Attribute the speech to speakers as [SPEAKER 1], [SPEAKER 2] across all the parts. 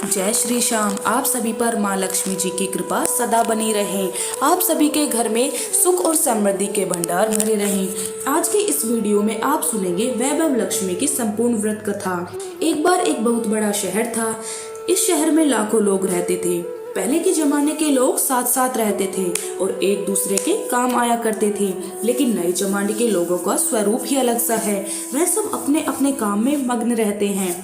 [SPEAKER 1] जय श्री श्याम। आप सभी पर माँ लक्ष्मी जी की कृपा सदा बनी रहे। आप सभी के घर में सुख और समृद्धि के भंडार भरे रहें। आज के इस वीडियो में आप सुनेंगे वैभव लक्ष्मी की संपूर्ण व्रत कथा। एक बार एक बहुत बड़ा शहर था। इस शहर में लाखों लोग रहते थे। पहले के जमाने के लोग साथ साथ रहते थे और एक दूसरे के काम आया करते थे। लेकिन नए जमाने के लोगों का स्वरूप ही अलग सा है। वह सब अपने अपने काम में मग्न रहते हैं।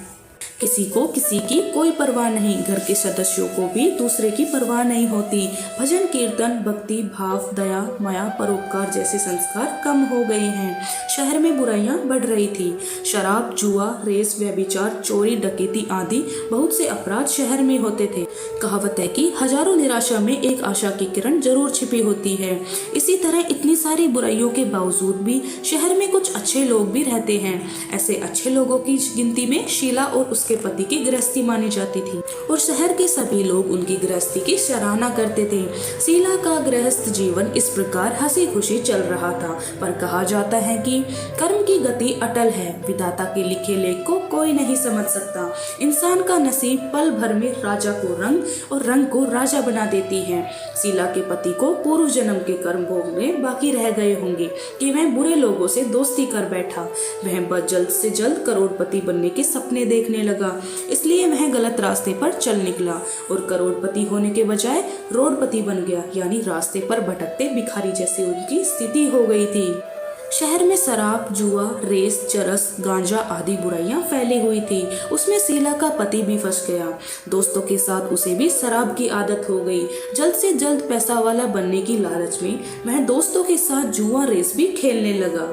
[SPEAKER 1] किसी को किसी की कोई परवाह नहीं। घर के सदस्यों को भी दूसरे की परवाह नहीं होती। भजन कीर्तन, भक्ति भाव, दया, माया, परोपकार जैसे संस्कार कम हो गए हैं। शहर में बुराइयां बढ़ रही थी। शराब, जुआ, रेस, व्यभिचार, चोरी, डकैती आदि बहुत से अपराध शहर में होते थे। कहावत है कि हजारों निराशा में एक आशा की किरण जरूर छिपी होती है। इसी तरह इतनी सारी बुराइयों के बावजूद भी शहर में कुछ अच्छे लोग भी रहते हैं। ऐसे अच्छे लोगों की गिनती में शीला और उसके पति की गृहस्थी मानी जाती थी और शहर के सभी लोग उनकी गृहस्थी की सराहना करते थे। शीला का गृहस्थ जीवन इस प्रकार हंसी खुशी चल रहा था। पर कहा जाता है कि कर्म की गति अटल है। विधाता के लिखे लेख को कोई नहीं समझ सकता। इंसान का नसीब पल भर में राजा को रंग और रंग को राजा बना देती है। शीला के पति को पूर्व जन्म के कर्म भोगने बाकी रह गए होंगे कि वह बुरे लोगों से दोस्ती कर बैठा। वह बस जल्द से जल्द करोड़पति बनने के सपने देखने लगा। इसलिए वह गलत रास्ते पर चल निकला और करोड़पति होने के बजाय रोडपति बन गया, यानी रास्ते पर भटकते भिखारी जैसी उनकी स्थिति हो गई थी। शहर में शराब, जुआ, रेस, चरस, गांजा आदि बुराइयां फैली हुई थी। उसमें शीला का पति भी फंस गया। दोस्तों के साथ उसे भी शराब की आदत हो गई। जल्द से जल्द पैसा वाला बनने की लालच में वह दोस्तों के साथ जुआ रेस भी खेलने लगा।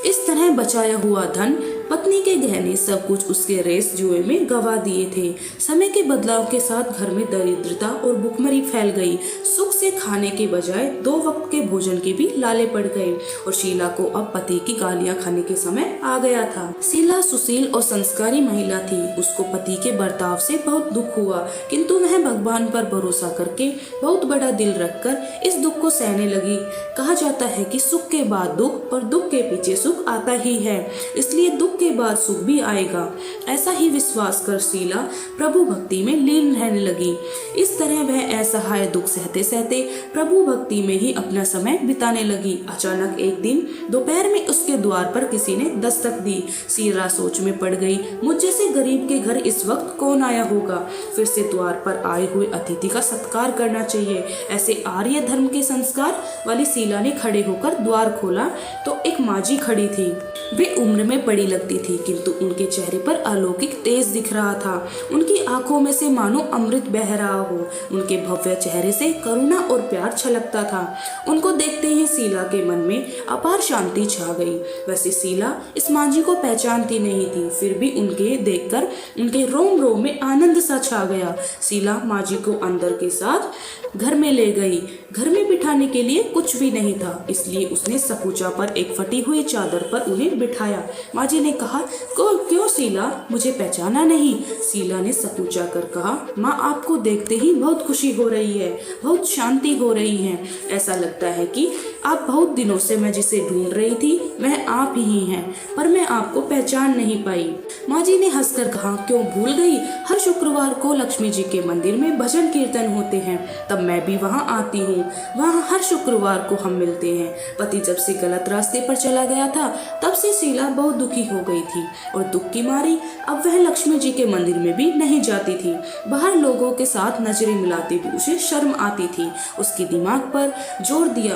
[SPEAKER 1] इस तरह बचाया हुआ धन, पत्नी के गहने, सब कुछ उसके रेस जुए में गवा दिए थे। समय के बदलाव के साथ घर में दरिद्रता और भुखमरी फैल गई। सुख से खाने के बजाय 2 वक्त के भोजन के भी लाले पड़ गए और शीला को अब पति की गालियां खाने के समय आ गया था। शीला सुशील और संस्कारी महिला थी। उसको पति के बर्ताव से बहुत दुख हुआ, किंतु वह भगवान पर भरोसा करके बहुत बड़ा दिल रखकर इस दुख को सहने लगी। कहा जाता है कि सुख के बाद दुख और दुख के पीछे सुख आता ही है, इसलिए दुख के बाद सुख भी आएगा। ऐसा ही विश्वास कर शीला प्रभु भक्ति में लीन रहने लगी। इस तरह वह असहाय दुख सहते सहते प्रभु भक्ति में ही अपना समय बिताने लगी। अचानक एक दिन दोपहर में उसके द्वार पर किसी ने दस्तक दी। शीला सोच में पड़ गई, मुझ जैसे गरीब के घर इस वक्त कौन आया होगा। फिर से द्वार पर आए हुए अतिथि का सत्कार करना चाहिए, ऐसे आर्य धर्म के संस्कार वाली शीला ने खड़े होकर द्वार खोला तो एक माजी खड़ी थी। वे उम्र में बड़ी लगती थी, किंतु उनके चेहरे पर अलौकिक तेज दिख रहा था। उनकी आंखों में से मानो अमृत बह रहा हो। उनके भव्य चेहरे से करुणा और प्यार छलकता था। उनको देखते ही शीला के मन में अपार शांति छा गई। वैसे शीला इस मांझी को पहचानती नहीं थी, फिर भी उनके देखकर उनके रोम रोम में आनंद सा छा गया। शीला मांझी को अंदर के साथ घर में ले गई। घर में बिठाने के लिए कुछ भी नहीं था, इसलिए उसने सकुचा पर एक फटी हुई चादर पर उन्हें बिठाया। मांझी ने कहा, क्यों शीला, मुझे पहचाना नहीं? शीला ने सकुचा कर कहा, माँ, आपको देखते ही बहुत खुशी हो रही है, बहुत शांति हो रही है। ऐसा लगता है कि आप बहुत दिनों से मैं जिसे ढूंढ रही थी वह आप ही हैं, पर मैं आपको पहचान नहीं पाई। मांझी ने हंसकर कहा, क्यों भूल गई? हर शुक्रवार को लक्ष्मी जी के मंदिर में भजन कीर्तन होते हैं, तब मैं भी वहाँ आती हूँ। वहाँ हर शुक्रवार को हम मिलते हैं। पति जब से गलत रास्ते पर चला गया था, तब से शीला बहुत दुखी हो गई थी और दुख की मारी अब वह लक्ष्मी जी के मंदिर में भी नहीं जाती थी। बाहर लोगों के साथ नजरें मिलाते भी उसे शर्म आती थी। उसके दिमाग पर जोर दिया,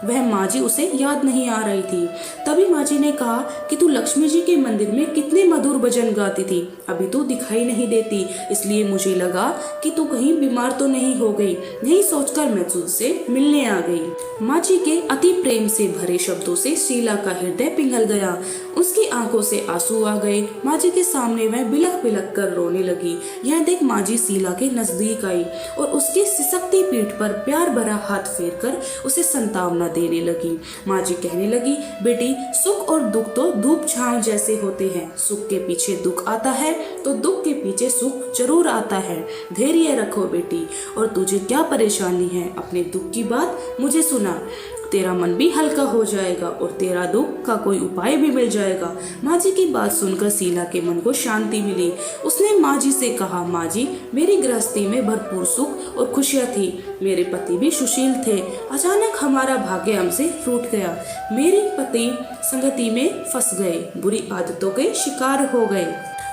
[SPEAKER 1] वह मांझी उसे याद नहीं आ रही थी। तभी मांझी ने कहा कि तू लक्ष्मी जी के मंदिर में कितने मधुर भजन गाती थी, अभी तू दिखाई नहीं देती, इसलिए मुझे लगा कि तू कहीं बीमार तो नहीं हो गई। यही सोचकर मैं तुझसे मिलने आ गई। मांझी के अति प्रेम से भरे शब्दों से शीला का हृदय पिघल गया। उसकी आंखों से आंसू आ गए। मांझी के सामने वह बिलख बिलख कर रोने लगी। यह देख मांझी शीला के नजदीक आई और उसकी सिसकती पीठ पर प्यार भरा हाथ फेर कर उसे संतावना देने लगी। मांझी कहने लगी, बेटी, सुख और दुख तो धूप छांव जैसे होते हैं। सुख के पीछे दुख आता है तो दुख के पीछे सुख जरूर आता है। धैर्य रखो बेटी, और तुझे क्या परेशानी है, अपने दुख की बात मुझे सुना। तेरा मन भी हल्का हो जाएगा और तेरा दुख का कोई उपाय भी मिल जाएगा। माँ जी की बात सुनकर शीला के मन को शांति मिली। उसने माँ जी से कहा, माँ जी, मेरी गृहस्थी में भरपूर सुख और खुशियाँ थी। मेरे पति भी सुशील थे। अचानक हमारा भाग्य हमसे रूठ गया। मेरे पति संगति में फंस गए, बुरी आदतों के शिकार हो गए,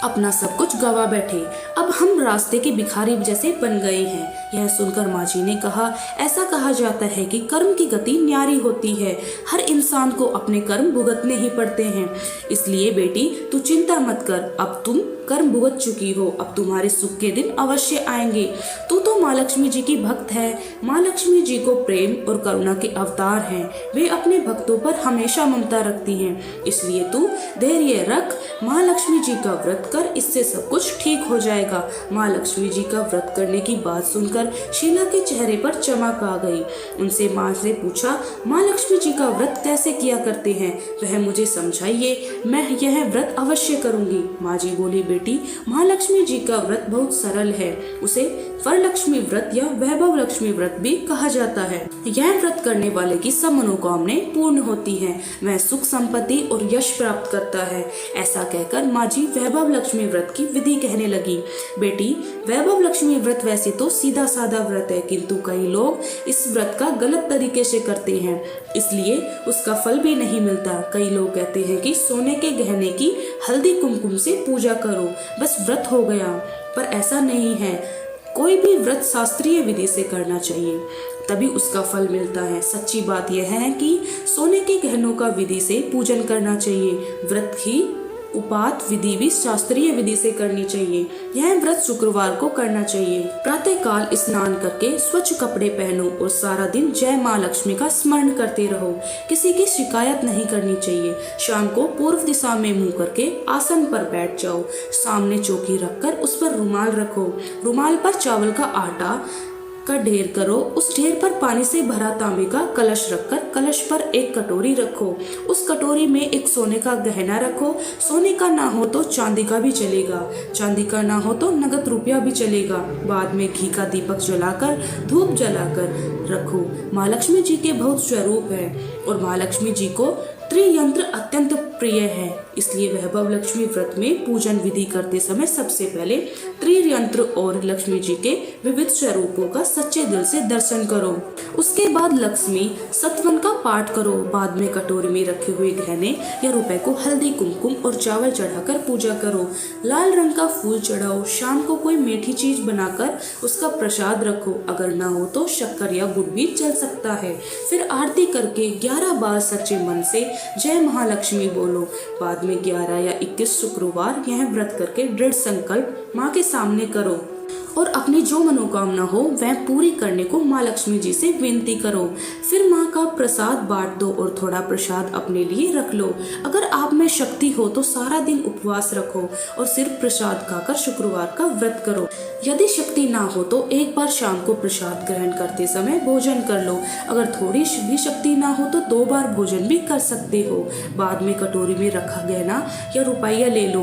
[SPEAKER 1] अपना सब कुछ गवा बैठे। अब हम रास्ते के भिखारी जैसे बन गए हैं। यह सुनकर माँ जी ने कहा, ऐसा कहा जाता है कि कर्म की गति न्यारी होती है। हर इंसान को अपने कर्म भुगतने ही पड़ते हैं। इसलिए बेटी, तू चिंता मत कर। अब तुम कर्म भुगत चुकी हो, अब तुम्हारे सुख के दिन अवश्य आएंगे। तू तो माँ लक्ष्मी जी की भक्त है। माँ लक्ष्मी जी को प्रेम और करुणा के अवतार हैं। वे अपने भक्तों पर हमेशा ममता रखती हैं। इसलिए तू धैर्य रख, माँ लक्ष्मी जी का व्रत कर, इससे सब कुछ ठीक हो जाएगा। माँ लक्ष्मी जी का व्रत करने की बात सुनकर शीला के चेहरे पर चमक आ गई। उनसे माँ से पूछा, माँ लक्ष्मी जी का व्रत कैसे किया करते हैं, वह मुझे समझाइए, मैं यह व्रत अवश्य करूंगी। माँ जी बोली, बेटी, माँ लक्ष्मी जी का व्रत बहुत सरल है। उसे वरलक्ष्मी व्रत या वैभव लक्ष्मी व्रत भी कहा जाता है। यह व्रत करने वाले की सब मनोकामनाएं पूर्ण होती हैं। वह सुख संपत्ति और यश प्राप्त करता है। ऐसा कहकर माँ जी वैभव लक्ष्मी व्रत की विधि कहने लगी। बेटी, वैभव लक्ष्मी व्रत वैसे तो सीधा साधा व्रत है, किंतु कई लोग इस व्रत का गलत तरीके से करते हैं, इसलिए उसका फल भी नहीं मिलता। कई लोग कहते हैं कि सोने के गहने की हल्दी कुमकुम से पूजा करो, बस व्रत हो गया, पर ऐसा नहीं है। कोई भी व्रत शास्त्रीय विधि से करना चाहिए, तभी उसका फल मिलता है। सच्ची बात यह है कि सोने के गहनों का विधि से पूजन करना चाहिए। व्रत की उपात विधि भी शास्त्रीय विधि से करनी चाहिए। यह व्रत शुक्रवार को करना चाहिए। प्रातः काल स्नान करके स्वच्छ कपड़े पहनो और सारा दिन जय माँ लक्ष्मी का स्मरण करते रहो। किसी की शिकायत नहीं करनी चाहिए। शाम को पूर्व दिशा में मुंह करके आसन पर बैठ जाओ। सामने चौकी रखकर उस पर रुमाल रखो। रुमाल पर चावल का आटा का ढेर करो। उस ढेर पर पानी से भरा तांबे का कलश रखकर कलश पर एक कटोरी रखो। उस कटोरी में एक सोने का गहना रखो। सोने का ना हो तो चांदी का भी चलेगा, चांदी का ना हो तो नगद रुपया भी चलेगा। बाद में घी का दीपक जलाकर धूप जलाकर रखो। माँ लक्ष्मी जी के बहुत स्वरूप है और माँ लक्ष्मी जी को त्रियंत्र अत्यंत प्रिय है। इसलिए वैभव लक्ष्मी व्रत में पूजन विधि करते समय सबसे पहले त्रियंत्र और लक्ष्मी जी के विविध स्वरूपों का सच्चे दिल से दर्शन करो। उसके बाद लक्ष्मी सतवन का पाठ करो। बाद में कटोरी में रखे हुए गहने या रुपए को हल्दी कुमकुम और चावल चढ़ाकर पूजा करो। लाल रंग का फूल चढ़ाओ। शाम को कोई मीठी चीज बनाकर उसका प्रसाद रखो। अगर ना हो तो शक्कर या गुड़ भी चल सकता है। फिर आरती करके 11 बार सच्चे मन से जय महालक्ष्मी बोलो। बाद में 11 या 21 शुक्रवार यह व्रत करके दृढ़ संकल्प माँ के सामने करो और अपनी जो मनोकामना हो वह पूरी करने को माँ लक्ष्मी जी से विनती करो। फिर माँ का प्रसाद बांट दो और थोड़ा प्रसाद अपने लिए रख लो। अगर आप में शक्ति हो तो सारा दिन उपवास रखो और सिर्फ प्रसाद खाकर शुक्रवार का व्रत करो। यदि शक्ति ना हो तो एक बार शाम को प्रसाद ग्रहण करते समय भोजन कर लो। अगर थोड़ी भी शक्ति ना हो तो 2 बार भोजन भी कर सकते हो। बाद में कटोरी में रखा गहना या रुपया ले लो।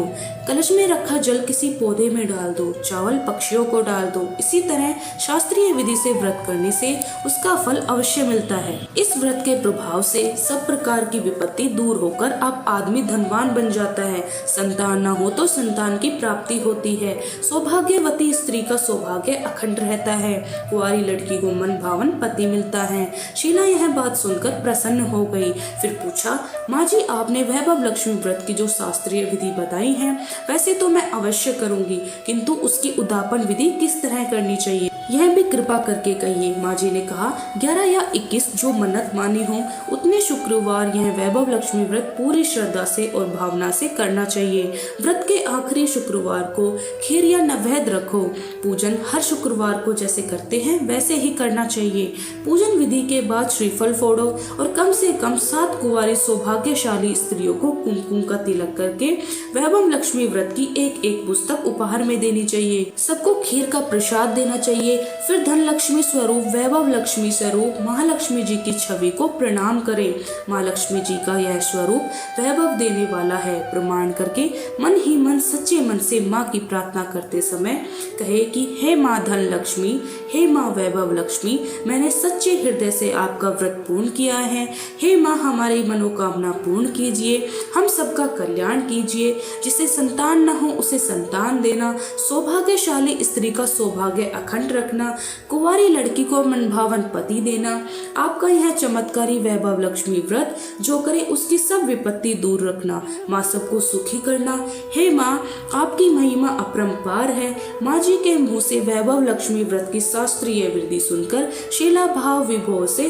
[SPEAKER 1] कलश में रखा जल किसी पौधे में डाल दो। चावल पक्षियों को डाल दो। इसी तरह शास्त्रीय विधि से व्रत करने से उसका फल अवश्य मिलता है। इस व्रत के प्रभाव से सब प्रकार की विपत्ति दूर होकर आप आदमी धनवान बन जाता है। संतान न हो तो संतान की प्राप्ति होती है। सौभाग्यवती स्त्री का सौभाग्य अखंड रहता है। कुंवारी लड़की को मन भावन पति मिलता है। शीला यह बात सुनकर प्रसन्न हो गई। फिर पूछा, माँ जी, आपने वैभव लक्ष्मी व्रत की जो शास्त्रीय विधि बताई है वैसे तो मैं अवश्य करूंगी, किंतु उसकी उद्यापन विधि किस तरह करनी चाहिए यह भी कृपा करके कहिए। माँ जी ने कहा, 11 या 21 जो मन्नत मानी हो उतने शुक्रवार यह वैभव लक्ष्मी व्रत पूरी श्रद्धा से और भावना से करना चाहिए। व्रत के आखिरी शुक्रवार को खीर या नैवेद्य रखो। पूजन हर शुक्रवार को जैसे करते हैं वैसे ही करना चाहिए। पूजन विधि के बाद श्रीफल फोड़ो और कम से कम 7 कुंवारी सौभाग्यशाली स्त्रियों को कुमकुम का तिलक करके वैभव लक्ष्मी व्रत की एक पुस्तक उपहार में देनी चाहिए। सबको खीर का प्रसाद देना चाहिए। फिर धन लक्ष्मी स्वरूप वैभव लक्ष्मी स्वरूप महालक्ष्मी जी की छवि को प्रणाम करें। माँ लक्ष्मी जी का यह स्वरूप वैभव देने वाला है। प्रमाण करके मन ही मन सच्चे मन से माँ की प्रार्थना करते समय कहे कि हे माँ धन लक्ष्मी, हे माँ वैभव लक्ष्मी, मैंने सच्चे हृदय से आपका व्रत पूर्ण किया है। हे माँ, हमारी मनोकामना पूर्ण कीजिए, हम सबका कल्याण कीजिए। जिसे संतान न हो उसे संतान देना, सौभाग्यशाली स्त्री का सौभाग्य अखंड रखना, कुंवारी लड़की को मनभावन पति देना। आपका यह चमत्कारी वैभव लक्ष्मी व्रत जो करे उसकी सब विपत्ति दूर रखना, माँ सबको सुखी करना। हे माँ, आपकी महिमा अपरंपार है। माँ जी के मुंह से वैभव लक्ष्मी व्रत की शास्त्रीय विधि सुनकर शीला भाव विभोर से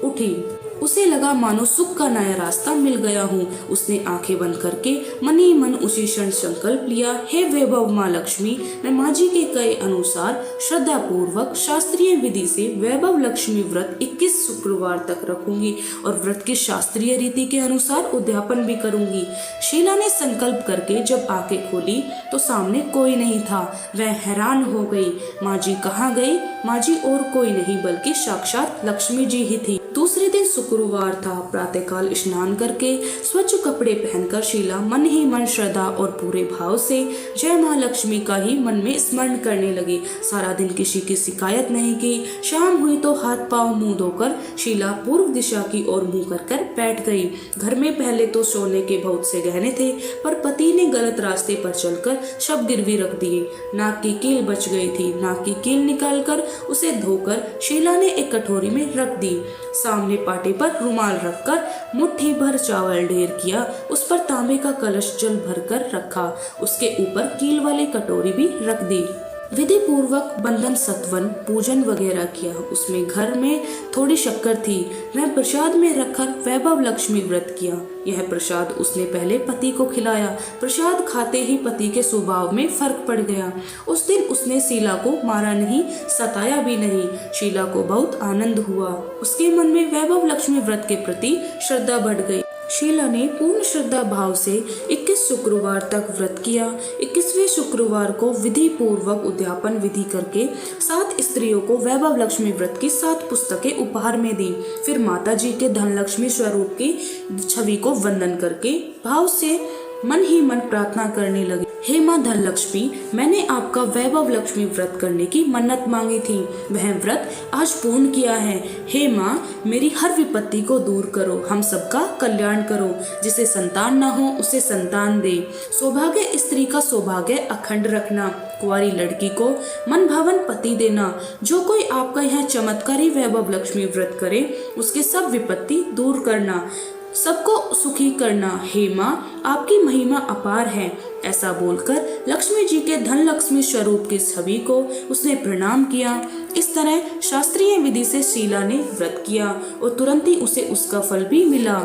[SPEAKER 1] उठी। उसे लगा मानो सुख का नया रास्ता मिल गया हूँ। उसने आंखें बंद करके मन ही मन उसी क्षण संकल्प लिया, हे वैभव माँ लक्ष्मी, मैं माँ जी के कहे अनुसार श्रद्धा पूर्वक शास्त्रीय विधि से वैभव लक्ष्मी व्रत 21 शुक्रवार तक रखूंगी और व्रत की शास्त्रीय रीति के अनुसार उद्यापन भी करूंगी। शीला ने संकल्प करके जब आंखें खोली तो सामने कोई नहीं था। वह हैरान हो गई। माँ जी कहाँ गई? माँ जी और कोई नहीं बल्कि साक्षात लक्ष्मी जी ही थी। दूसरे दिन शुक्रवार था। प्रातःकाल स्नान करके स्वच्छ कपड़े पहनकर शीला मन ही मन श्रद्धा और पूरे भाव से जय माँ लक्ष्मी का ही मन में स्मरण करने लगी। सारा दिन किसी की शिकायत नहीं की। शाम हुई तो हाथ पांव मुंह धोकर शीला पूर्व दिशा की ओर मुंह कर बैठ गई। घर में पहले तो सोने के बहुत से गहने थे, पर पति ने गलत रास्ते पर चलकर सब गिरवी रख दिए। नाक की कील बच गई थी। नाक की कील निकालकर उसे धोकर शीला ने एक कटोरी में रख दी। सामने पाटे पर रुमाल रखकर मुट्ठी भर चावल ढेर किया। उस पर तांबे का कलश जल भरकर रखा। उसके ऊपर कील वाली कटोरी भी रख दी। विधि पूर्वक बंधन सत्वन पूजन वगैरह किया। उसमें घर में थोड़ी शक्कर थी, वह प्रसाद में रखकर वैभव लक्ष्मी व्रत किया। यह प्रसाद उसने पहले पति को खिलाया। प्रसाद खाते ही पति के स्वभाव में फर्क पड़ गया। उस दिन उसने शीला को मारा नहीं, सताया भी नहीं। शीला को बहुत आनंद हुआ। उसके मन में वैभव लक्ष्मी व्रत के प्रति श्रद्धा बढ़ गई। शीला ने पूर्ण श्रद्धा भाव से 21 शुक्रवार तक व्रत किया। 21वें शुक्रवार को विधि पूर्वक उद्यापन विधि करके 7 स्त्रियों को वैभव लक्ष्मी व्रत की 7 पुस्तकें उपहार में दी। फिर माता जी के धनलक्ष्मी स्वरूप की छवि को वंदन करके भाव से मन ही मन प्रार्थना करने लगी, हे माँ धनलक्ष्मी, मैंने आपका वैभव लक्ष्मी व्रत करने की मन्नत मांगी थी, वह व्रत आज पूर्ण किया है। हे माँ, मेरी हर विपत्ति को दूर करो, हम सबका कल्याण करो। जिसे संतान न हो उसे संतान दे, सौभाग्य स्त्री का सौभाग्य अखंड रखना, कुंवारी लड़की को मन भावन पति देना। जो कोई आपका यह चमत्कारी वैभव लक्ष्मी व्रत करे उसके सब विपत्ति दूर करना, सबको सुखी करना। हे माँ, आपकी महिमा अपार है। ऐसा बोलकर लक्ष्मी जी के धन लक्ष्मी स्वरूप की छवि को उसने प्रणाम किया। इस तरह शास्त्रीय विधि से शीला ने व्रत किया और तुरंत ही उसे उसका फल भी मिला।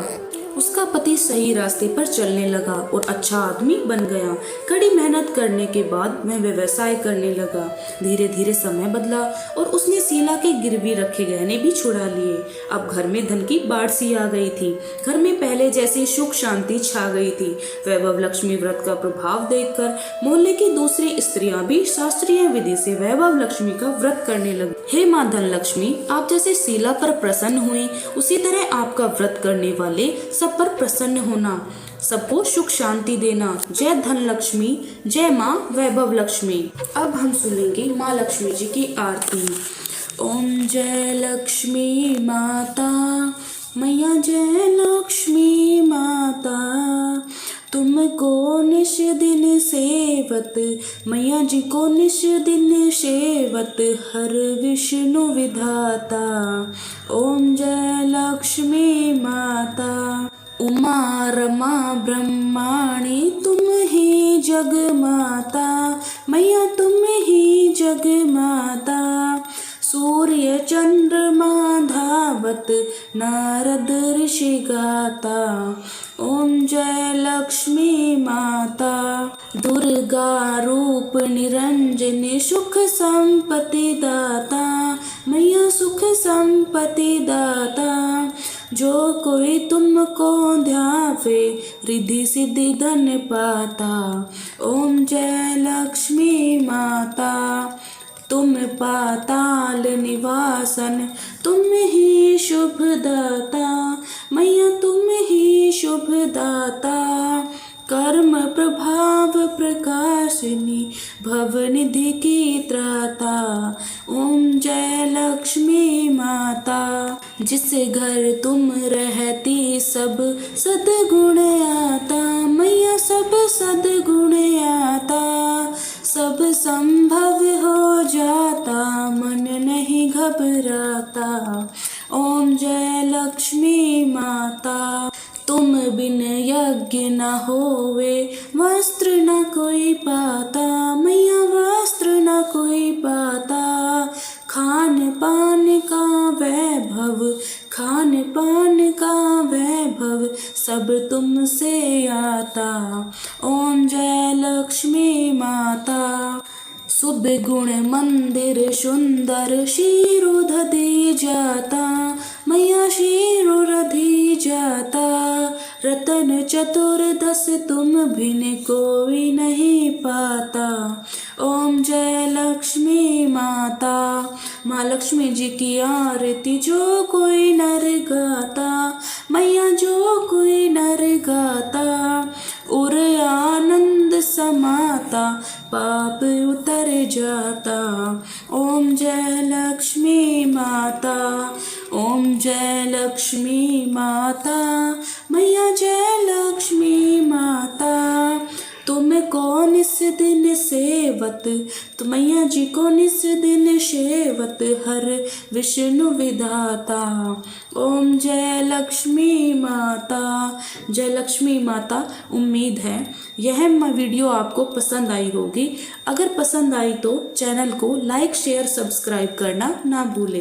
[SPEAKER 1] उसका पति सही रास्ते पर चलने लगा और अच्छा आदमी बन गया। कड़ी मेहनत करने के बाद वह व्यवसाय करने लगा। धीरे धीरे समय बदला और उसने शीला के गिरवी रखे गहने भी छुड़ा लिए। अब घर में धन की बाढ़ सी आ गई थी। घर में पहले जैसी सुख शांति छा गई थी। वैभव लक्ष्मी व्रत का प्रभाव देखकर मोहल्ले की दूसरी स्त्रियां भी शास्त्रीय विधि से वैभव लक्ष्मी का व्रत करने लगी। हे माँ धनलक्ष्मी, आप जैसे शीला पर प्रसन्न हुई, उसी तरह आपका व्रत करने वाले सब पर प्रसन्न होना, सबको सुख शांति देना। जय धन लक्ष्मी, जय माँ वैभव लक्ष्मी। अब हम सुनेंगे माँ लक्ष्मी जी की आरती। ओम जय लक्ष्मी माता, मैया जय लक्ष्मी माता, तुमको निश दिन सेवत, मैया जी को निश दिन सेवत, हर विष्णु विधाता। ओम जय लक्ष्मी माता, उमा रमा ब्रह्माणी, तुम ही जग माता, मैया तुम ही जग माता। सूर्य चंद्रमा धावत, नारद ऋषि गाता। ओम जय लक्ष्मी माता, दुर्गा रूप निरंजनी, सुख संपत्ति दाता, मैया सुख संपत्ति दाता। जो कोई तुमको ध्यावे, रिद्धि सिद्धि धन पाता। ओम जय लक्ष्मी माता, तुम पाताल निवासन, तुम ही शुभ दाता, मैया तुम ही शुभ दाता। कर्म प्रभाव प्रकाशिनी, भवनिधि की त्राता। ओम जय लक्ष्मी माता। जिस घर तुम रहती सब सद्गुण आता, मैया सब सद्गुण आता। सब संभव हो जाता, मन नहीं घबराता। ओम जय लक्ष्मी माता। तुम बिन यज्ञ न होवे, वस्त्र न कोई पाता, मैया वस्त्र न कोई पाता। खान पान का वैभव, खान पान का वैभव सब तुमसे आता। ओम जय लक्ष्मी माता। शुभ गुण मंदिर सुंदर, शीरोधि जाता, मैया शीरोधि जाता। रतन चतुर्दश तुम बिन कोई नहीं पाता। ओम जय लक्ष्मी माता। माँ लक्ष्मी जी की आरती जो कोई नर गाता, मैया जो कोई नर गाता। और आनंद समाता, पाप उतर जाता। ओम जय लक्ष्मी माता। ओम जय लक्ष्मी माता, मैया जय लक्ष्मी माता। तुमको निस दिन सेवत, तो मैया जी को निस दिन सेवत, हर विष्णु विधाता। ओम जय लक्ष्मी माता। जय लक्ष्मी माता। उम्मीद है यह वीडियो आपको पसंद आई होगी। अगर पसंद आई तो चैनल को लाइक शेयर सब्सक्राइब करना ना भूलें।